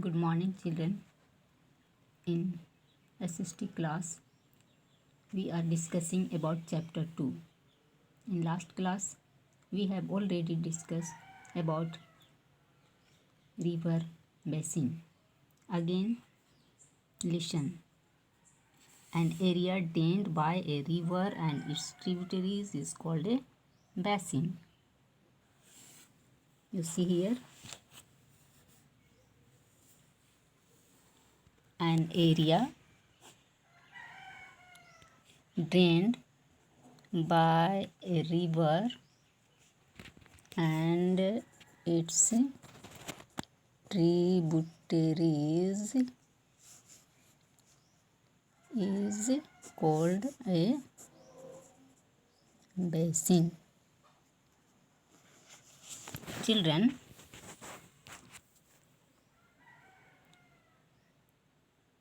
Good morning, children. In SST class, we are discussing about chapter 2. In last class, we have already discussed about river basin. Again, listen. An area drained by a river and its tributaries is called a basin. You see here, an area drained by a river and its tributaries is called a basin. Children,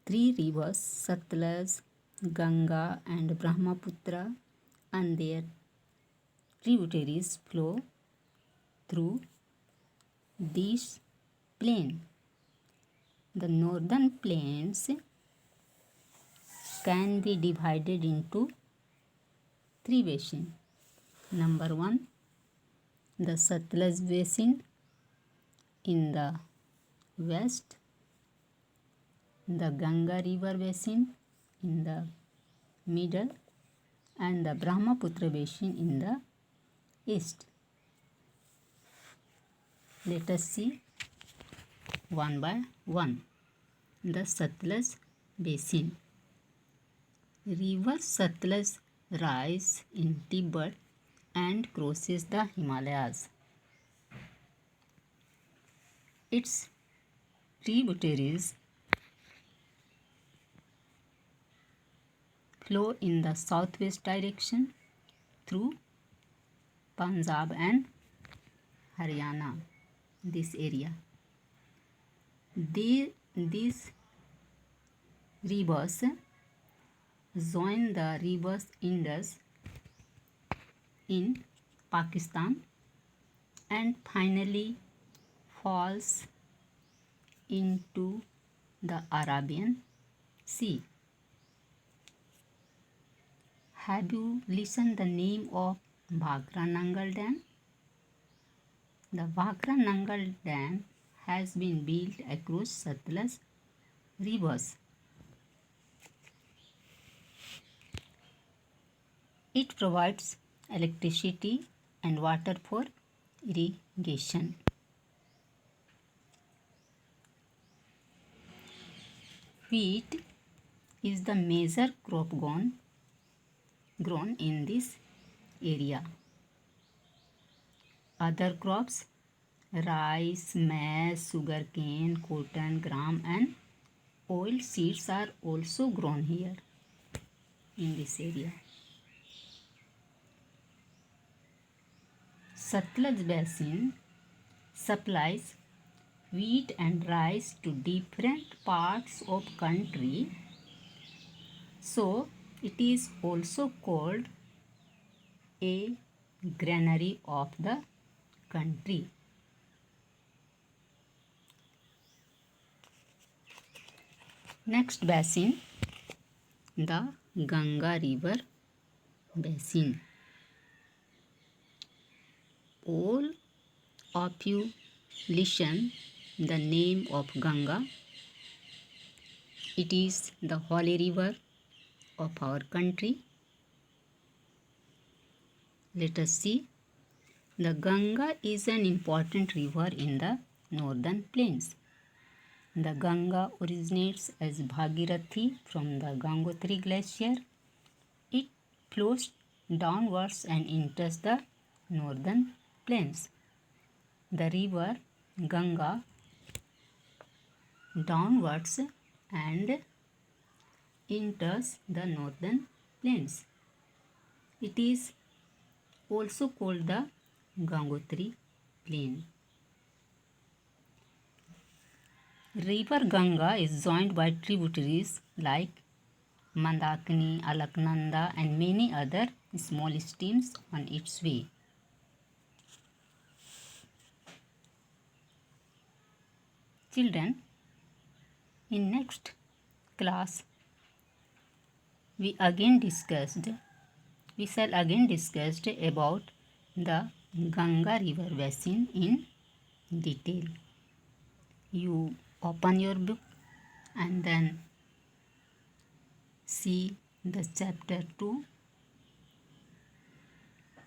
three rivers Satluj, Ganga and Brahmaputra and their tributaries flow through this plain. The northern plains can be divided into three basins. Number 1, the Satluj basin in the west, the Ganga river basin in the middle, and the Brahmaputra basin in the east. Let us see one by one. The Satluj basin. River Satluj rises in Tibet and crosses the Himalayas. Its tributaries flow in the southwest direction through Punjab and Haryana, this area. These rivers join the rivers Indus in Pakistan and finally falls into the Arabian Sea. Have you listened the name of Bhakra Nangal Dam? The Bhakra Nangal Dam has been built across Satluj rivers. It provides electricity and water for irrigation. Wheat is the major crop grown in this area. Other crops, rice, maize, sugarcane, cotton, gram and oil seeds are also grown here in this area. Satluj basin supplies wheat and rice to different parts of country, so it is also called a granary of the country. Next basin, the Ganga river basin. All of you listen the name of Ganga. It is the holy river of our country. Let us see. The Ganga is an important river in the northern plains. The Ganga originates as Bhagirathi from the Gangotri glacier. It flows downwards and enters the northern plains. The river Ganga downwards and enters the northern plains. It is also called the Gangotri plain. River Ganga is joined by tributaries like Mandakini, Alaknanda and many other small streams on its way. Children, In next class, we shall again discuss about the Ganga river basin in detail. You open your book and then see the chapter 2,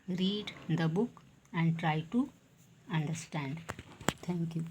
read the book and try to understand. Thank you.